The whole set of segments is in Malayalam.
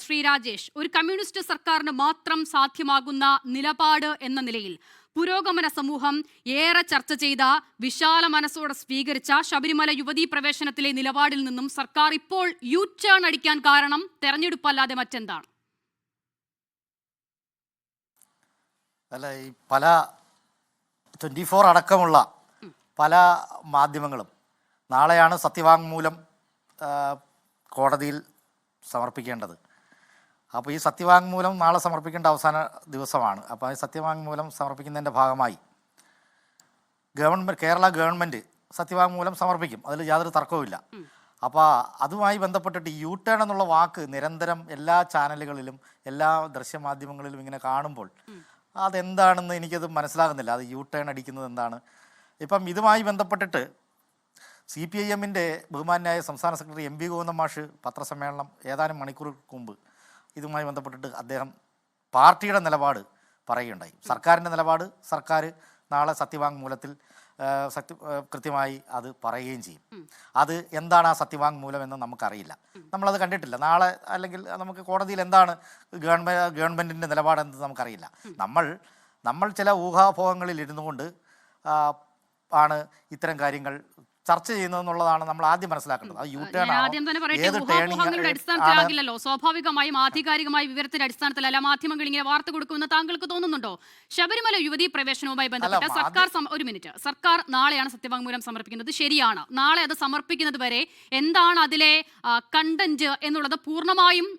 ശ്രീ രാജേഷ്, ഒരു കമ്മ്യൂണിസ്റ്റ് സർക്കാരിന് മാത്രം സാധ്യമാകുന്ന നിലപാട് എന്ന നിലയിൽ പുരോഗമന സമൂഹം ഏറെ ചർച്ച ചെയ്ത വിശാല മനസ്സോടെ സ്വീകരിച്ച ശബരിമല യുവതീ പ്രവേശനത്തിലെ നിലപാടിൽ നിന്നും സർക്കാർ ഇപ്പോൾ യു ടേൺ അടിക്കാൻ കാരണം തെരഞ്ഞെടുപ്പല്ലാതെ മറ്റെന്താണ്? അല്ല, ഈ പല 24 അടക്കമുള്ള പല മാധ്യമങ്ങളും നാളെയാണ് സത്യവാങ്മൂലം കോടതിയിൽ സമർപ്പിക്കേണ്ടത്. അപ്പോൾ ഈ സത്യവാങ്മൂലം നാളെ സമർപ്പിക്കേണ്ട അവസാന ദിവസമാണ്. അപ്പോൾ ഈ സത്യവാങ്മൂലം സമർപ്പിക്കുന്നതിൻ്റെ ഭാഗമായി കേരള ഗവൺമെൻറ് സത്യവാങ്മൂലം സമർപ്പിക്കും, അതിൽ യാതൊരു തർക്കവുമില്ല. അപ്പോൾ അതുമായി ബന്ധപ്പെട്ടിട്ട് യു ടേൺ എന്നുള്ള വാക്ക് നിരന്തരം എല്ലാ ചാനലുകളിലും എല്ലാ ദൃശ്യമാധ്യമങ്ങളിലും ഇങ്ങനെ കാണുമ്പോൾ അതെന്താണെന്ന് എനിക്കത് മനസ്സിലാകുന്നില്ല. അത് യു ടേൺ അടിക്കുന്നത് എന്താണ്? ഇപ്പം ഇതുമായി ബന്ധപ്പെട്ടിട്ട് CPIM-ൻ്റെ ബഹുമാന്യായ സംസ്ഥാന സെക്രട്ടറി MV ഗോവിന്ദൻ മാഷ് പത്രസമ്മേളനം ഏതാനും മണിക്കൂറുകൾക്ക് മുമ്പ് ഇതുമായി ബന്ധപ്പെട്ടിട്ട് അദ്ദേഹം പാർട്ടിയുടെ നിലപാട് പറയുകയുണ്ടായി. സർക്കാരിൻ്റെ നിലപാട് സർക്കാർ നാളെ സത്യവാങ്മൂലത്തിൽ കൃത്യമായി അത് പറയുകയും ചെയ്യും. അത് എന്താണ് ആ സത്യവാങ്മൂലം എന്ന് നമുക്കറിയില്ല, നമ്മളത് കണ്ടിട്ടില്ല. നാളെ അല്ലെങ്കിൽ നമുക്ക് കോടതിയിൽ എന്താണ് ഗവൺമെൻറ്റിൻ്റെ നിലപാടെന്ന് നമുക്കറിയില്ല. നമ്മൾ ചില ഊഹാഭോഗങ്ങളിൽ ഇരുന്നു കൊണ്ട് ആണ് ഇത്തരം കാര്യങ്ങൾ ചർച്ച ചെയ്യുന്നതെന്നുള്ളതാണ് നമ്മൾ ആദ്യം മനസ്സിലാക്കേണ്ടത്. അത് യു ടേൺ അടിസ്ഥാനത്തിലാകില്ലല്ലോ, സ്വാഭാവികമായും ആധികാരികമായ വിവരത്തിന്റെ അടിസ്ഥാനത്തിലല്ല മാധ്യമങ്ങൾ ഇങ്ങനെ വാർത്ത കൊടുക്കുമെന്ന് താങ്കൾക്ക് തോന്നുന്നുണ്ടോ? ശബരിമല യുവതീ പ്രവേശനവുമായി ബന്ധപ്പെട്ട് സർക്കാർ നാളെയാണ് സത്യവാങ്മൂലം സമർപ്പിക്കുന്നത്, ശരിയാണ്. നാളെ അത് സമർപ്പിക്കുന്നത് വരെ എന്താണ് അതിലെ കണ്ടന്റ് എന്നുള്ളത് പൂർണ്ണമായും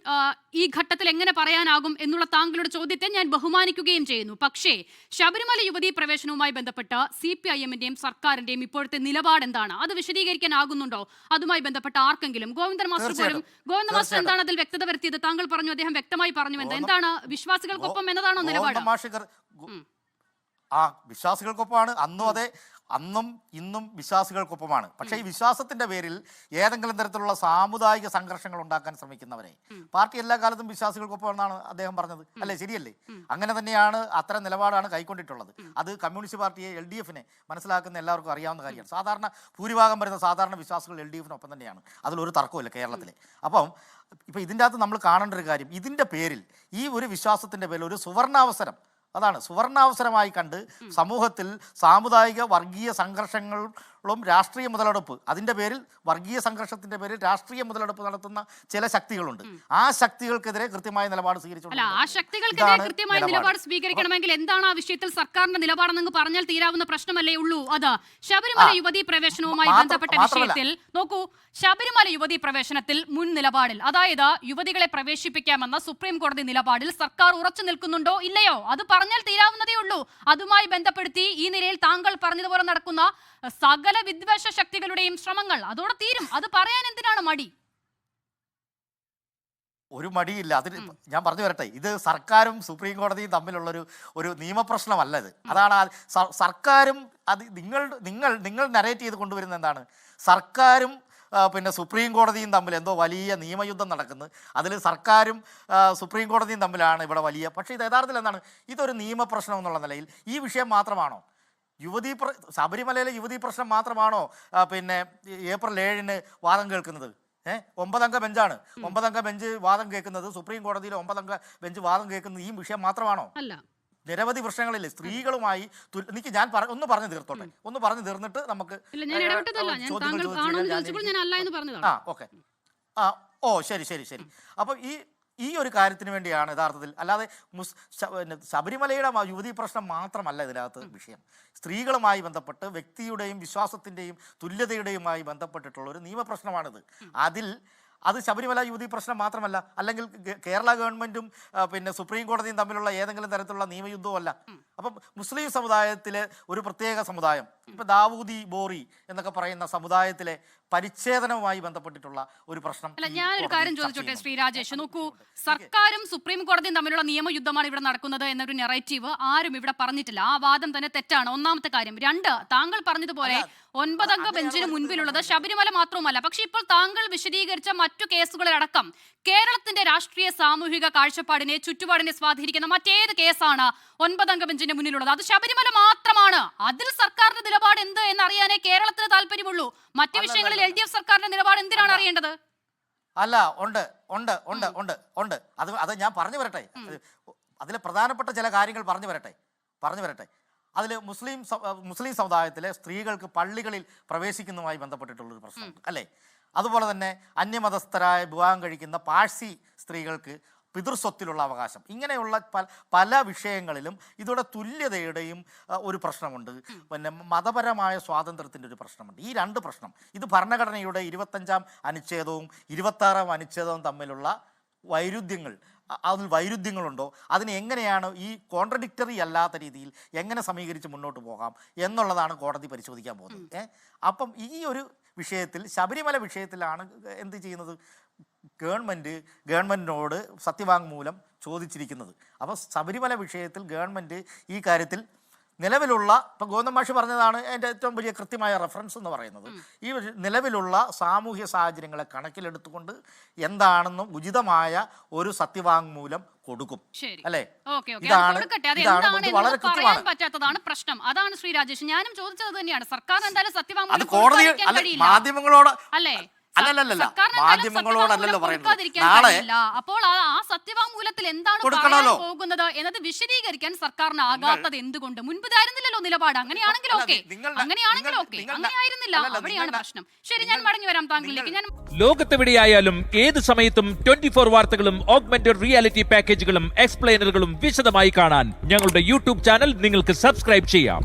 ഈ ഘട്ടത്തിൽ എങ്ങനെ പറയാനാകും എന്നുള്ള താങ്കളുടെ ചോദ്യത്തെ ഞാൻ ബഹുമാനിക്കുകയും ചെയ്യുന്നു. പക്ഷേ ശബരിമല യുവതീ പ്രവേശനവുമായി ബന്ധപ്പെട്ട് CPIM-ന്റെയും സർക്കാരിന്റെയും ഇപ്പോഴത്തെ നിലപാട് എന്താണ്? അത് വിശദീകരിക്കാനാകുന്നുണ്ടോ അതുമായി ബന്ധപ്പെട്ട ആർക്കെങ്കിലും? ഗോവിന്ദൻ മാസ്റ്റർ എന്താണ് അതിൽ വ്യക്തത വരുത്തിയത്? താങ്കൾ പറഞ്ഞു, അദ്ദേഹം വ്യക്തമായി പറഞ്ഞു. എന്താണ് വിശ്വാസികൾക്കൊപ്പം എന്നതാണോ നിലപാട്? വിശ്വാസികൾക്കൊപ്പമാണ്. അന്നും ഇന്നും വിശ്വാസികൾക്കൊപ്പമാണ്. പക്ഷേ ഈ വിശ്വാസത്തിന്റെ പേരിൽ ഏതെങ്കിലും തരത്തിലുള്ള സാമുദായിക സംഘർഷങ്ങൾ ഉണ്ടാക്കാൻ ശ്രമിക്കുന്നവരെ പാർട്ടി എല്ലാ കാലത്തും വിശ്വാസികൾക്കൊപ്പം എന്നാണ് അദ്ദേഹം പറഞ്ഞത്, അല്ലേ? ശരിയല്ലേ? അങ്ങനെ തന്നെയാണ്, അത്തരം നിലപാടാണ് കൈക്കൊണ്ടിട്ടുള്ളത്. അത് കമ്മ്യൂണിസ്റ്റ് പാർട്ടിയെ LDF-നെ മനസ്സിലാക്കുന്ന എല്ലാവർക്കും അറിയാവുന്ന കാര്യമാണ്. സാധാരണ ഭൂരിഭാഗം വരുന്ന സാധാരണ വിശ്വാസികൾ LDF-നൊപ്പം തന്നെയാണ്, അതിലൊരു തർക്കമില്ല കേരളത്തിലെ. അപ്പം ഇപ്പം ഇതിൻ്റെ അകത്ത് നമ്മൾ കാണേണ്ട ഒരു കാര്യം, ഇതിൻ്റെ പേരിൽ ഈ ഒരു വിശ്വാസത്തിൻ്റെ പേരിൽ ഒരു സുവർണാവസരം, അതാണ് സുവർണാവസരമായി കണ്ട് സമൂഹത്തിൽ സാമുദായിക വർഗീയ സംഘർഷങ്ങളും രാഷ്ട്രീയ മുതലെടുപ്പ്, അതിൻ്റെ പേരിൽ വർഗീയ സംഘർഷത്തിൻ്റെ പേരിൽ രാഷ്ട്രീയ മുതലെടുപ്പ് നടത്തുന്ന ചില ശക്തികളുണ്ട്. ആ ശക്തികൾക്കെതിരെ കൃത്യമായ നിലപാട് സ്വീകരിക്കണമെങ്കിൽ എന്താണ് ആ വിഷയത്തിൽ സർക്കാരിന്റെ നിലപാടെന്ന് പറഞ്ഞാൽ തീരാവുന്ന പ്രശ്നമല്ലേ ഉള്ളൂ. അത് ശബരിമല യുവതീ പ്രവേശനവുമായി ബന്ധപ്പെട്ട വിഷയത്തിൽ നോക്കൂ, ശബരിമല യുവതീ പ്രവേശനത്തിൽ മുൻ നിലപാടിൽ, അതായത് യുവതികളെ പ്രവേശിപ്പിക്കാമെന്ന സുപ്രീം കോടതി നിലപാടിൽ സർക്കാർ ഉറച്ചു നിൽക്കുന്നുണ്ടോ ഇല്ലയോ? അത് പറഞ്ഞാൽ തീരാവുന്നതേ ഉള്ളൂ. അതുമായി ബന്ധപ്പെടുത്തി ഈ നിലയിൽ താങ്കൾ പറഞ്ഞതുപോലെ നടക്കുന്ന സകല വിദ്വേഷ ശക്തികളുടെയും ശ്രമങ്ങൾ അതോടെ തീരും. അത് പറയാൻ എന്തിനാണ് മടി? ഒരു മടിയില്ല. അതിന് ഞാൻ പറഞ്ഞു വരട്ടെ, ഇത് സർക്കാരും സുപ്രീം കോടതിയും തമ്മിലുള്ളൊരു നിയമപ്രശ്നമല്ല ഇത്. അതാണ് സർക്കാരും അത് നിങ്ങൾ നരേറ്റ് ചെയ്ത് കൊണ്ടുവരുന്നത് എന്താണ്? സർക്കാരും പിന്നെ സുപ്രീം കോടതിയും തമ്മിൽ എന്തോ വലിയ നിയമയുദ്ധം നടക്കുന്നത്, അതിൽ സർക്കാരും സുപ്രീം കോടതിയും തമ്മിലാണ് ഇവിടെ വലിയ. പക്ഷേ ഇത് യഥാർത്ഥത്തിൽ എന്താണ്? ഇതൊരു നിയമപ്രശ്നം എന്നുള്ള നിലയിൽ ഈ വിഷയം മാത്രമാണോ? ശബരിമലയിലെ യുവതീ പ്രശ്നം മാത്രമാണോ പിന്നെ ഏപ്രിൽ 7-ന് വാദം കേൾക്കുന്നത്? 9 അംഗ ബെഞ്ചാണ്. 9 അംഗ ബെഞ്ച് വാദം കേൾക്കുന്നത്, സുപ്രീം കോടതിയിലെ 9 അംഗ ബെഞ്ച് വാദം കേൾക്കുന്നത് ഈ വിഷയം മാത്രമാണോ? നിരവധി പ്രശ്നങ്ങളില്ലേ സ്ത്രീകളുമായി? ഞാൻ ഒന്ന് പറഞ്ഞു തീർത്തോട്ടെ, ഒന്ന് പറഞ്ഞു തീർന്നിട്ട് നമുക്ക് ശരി. അപ്പം ഈ ഒരു കാര്യത്തിന് വേണ്ടിയാണ് യഥാർത്ഥത്തിൽ, അല്ലാതെ ശബരിമലയുടെ യുവതീ പ്രശ്നം മാത്രമല്ല ഇതിനകത്ത് വിഷയം. സ്ത്രീകളുമായി ബന്ധപ്പെട്ട് വ്യക്തിയുടെയും വിശ്വാസത്തിൻ്റെയും തുല്യതയുടെയുമായി ബന്ധപ്പെട്ടിട്ടുള്ള ഒരു നിയമപ്രശ്നമാണിത്. അത് ശബരിമല യുവതീ പ്രശ്നം മാത്രമല്ല, അല്ലെങ്കിൽ കേരള ഗവൺമെൻറ്റും പിന്നെ സുപ്രീം കോടതിയും തമ്മിലുള്ള ഏതെങ്കിലും തരത്തിലുള്ള നിയമയുദ്ധവും അല്ല. അപ്പം മുസ്ലിം സമുദായത്തിലെ ഒരു പ്രത്യേക സമുദായം, ഇപ്പം ദാവൂദി ബോറി എന്നൊക്കെ പറയുന്ന സമുദായത്തിലെ പരിച്ഛേദനവുമായി ബന്ധപ്പെട്ടിട്ടുള്ള ഒരു പ്രശ്നം. ഞാനൊരു കാര്യം ചോദിച്ചോട്ടെ ശ്രീ രാജേഷ്, നോക്കൂ, സർക്കാരും സുപ്രീം കോടതിയും തമ്മിലുള്ള നിയമയുദ്ധമാണ് ഇവിടെ നടക്കുന്നത് എന്നൊരു നെറേറ്റീവ് ആരും ഇവിടെ പറഞ്ഞിട്ടില്ല. ആ വാദം തന്നെ തെറ്റാണ്, ഒന്നാമത്തെ കാര്യം. 2, താങ്കൾ പറഞ്ഞതുപോലെ 9 അംഗ ബെഞ്ചിന് മുൻപിലുള്ളത് ശബരിമല മാത്രവുമല്ല. പക്ഷെ ഇപ്പോൾ താങ്കൾ വിശദീകരിച്ച മറ്റു കേസുകളിലടക്കം കേരളത്തിന്റെ രാഷ്ട്രീയ സാമൂഹിക കാഴ്ചപ്പാടിനെ ചുറ്റുപാടിനെ സ്വാധീനിക്കുന്ന മറ്റേത് കേസാണ് 9 അംഗ ബെഞ്ചിന്റെ മുന്നിലുള്ളത്? അത് ശബരിമല മാത്രമാണ്. അതിൽ സർക്കാരിന്റെ നിലപാട് എന്ത് എന്നറിയാനേ കേരളത്തിന് താല്പര്യമുള്ളൂ. മറ്റു വിഷയങ്ങളിൽ LDF സർക്കാരിന്റെ നിലപാട് എന്തിനാണ് അറിയേണ്ടത്? അല്ല ഉണ്ട് ഉണ്ട് ഉണ്ട് ഉണ്ട് ഉണ്ട് അത് ഞാൻ പറഞ്ഞു വരട്ടെ. അതിലെ പ്രധാനപ്പെട്ട ചില കാര്യങ്ങൾ പറഞ്ഞു വരട്ടെ. അതിൽ മുസ്ലിം സമുദായത്തിലെ സ്ത്രീകൾക്ക് പള്ളികളിൽ പ്രവേശിക്കുന്നതുമായി ബന്ധപ്പെട്ടിട്ടുള്ളൊരു പ്രശ്നമുണ്ട് അല്ലേ. അതുപോലെ തന്നെ അന്യമതസ്ഥരായ വിവാഹം കഴിക്കുന്ന പാഴ്സി സ്ത്രീകൾക്ക് പിതൃസ്വത്തിലുള്ള അവകാശം, ഇങ്ങനെയുള്ള പല വിഷയങ്ങളിലും ഇതോടെ തുല്യതയുടെയും ഒരു പ്രശ്നമുണ്ട്. പിന്നെ മതപരമായ സ്വാതന്ത്ര്യത്തിൻ്റെ ഒരു പ്രശ്നമുണ്ട്. ഈ രണ്ട് പ്രശ്നം, ഇത് ഭരണഘടനയുടെ 25-ാം അനുച്ഛേദവും 26-ാം അനുച്ഛേദവും തമ്മിലുള്ള വൈരുദ്ധ്യങ്ങൾ, അതിൽ വൈരുദ്ധ്യങ്ങളുണ്ടോ, അതിന് എങ്ങനെയാണ് ഈ കോൺട്രഡിക്റ്ററി അല്ലാത്ത രീതിയിൽ എങ്ങനെ സമീകരിച്ച് മുന്നോട്ട് പോകാം എന്നുള്ളതാണ് കോടതി പരിശോധിക്കാൻ പോകുന്നത്. അപ്പം ഈ ഒരു വിഷയത്തിൽ, ശബരിമല വിഷയത്തിലാണ് എന്ത് ചെയ്യുന്നത്, ഗവൺമെൻറ്റിനോട് സത്യവാങ്മൂലം ചോദിച്ചിരിക്കുന്നത്. അപ്പോൾ ശബരിമല വിഷയത്തിൽ ഗവൺമെൻറ് ഈ കാര്യത്തിൽ നിലവിലുള്ള, ഇപ്പം ഗോവിന്ദൻ മാഷ് പറഞ്ഞതാണ് എൻ്റെ ഏറ്റവും വലിയ കൃത്യമായ റെഫറൻസ് എന്ന് പറയുന്നത്, ഈ നിലവിലുള്ള സാമൂഹ്യ സാഹചര്യങ്ങളെ കണക്കിലെടുത്തുകൊണ്ട് എന്താണെന്നും ഉചിതമായ ഒരു സത്യവാങ്മൂലം കൊടുക്കും അല്ലേ. വളരെ പറ്റാത്തതാണ് പ്രശ്നം. അതാണ് ശ്രീ രാജേഷ്, ഞാനും ചോദിച്ചത് തന്നെയാണ്. സർക്കാർ എന്തായാലും സത്യവാങ്മൂലം കോടതി മാധ്യമങ്ങളോട് അല്ലേ, മാധ്യമങ്ങളോടല്ലോ പറയുന്നത്. നാളെ അപ്പോൾ ആ സത്യവാങ്മൂലത്തിൽ എന്താണ് പോകുന്നത് എന്നത് വിശദീകരിക്കാൻ സർക്കാരിന് ആകാത്തത് എന്തുകൊണ്ട്? മുൻപുതായിരുന്നില്ലല്ലോ നിലപാട്. അങ്ങനെയാണെങ്കിൽ ഓക്കെ, അങ്ങനെയായിരുന്നില്ല, അവിടെയാണ് പ്രശ്നം. ശരി, ഞാൻ മടങ്ങി വരാം താങ്കളിലേക്ക്. ഞാൻ ലോകത്തെവിടെയായാലും ഏത് സമയത്തും 24 വാർത്തകളും ഓഗ്മെന്റഡ് റിയാലിറ്റി പാക്കേജുകളും എക്സ്പ്ലെയിനറുകളും വിശദമായി കാണാൻ ഞങ്ങളുടെ യൂട്യൂബ് ചാനൽ നിങ്ങൾക്ക് സബ്സ്ക്രൈബ് ചെയ്യാം.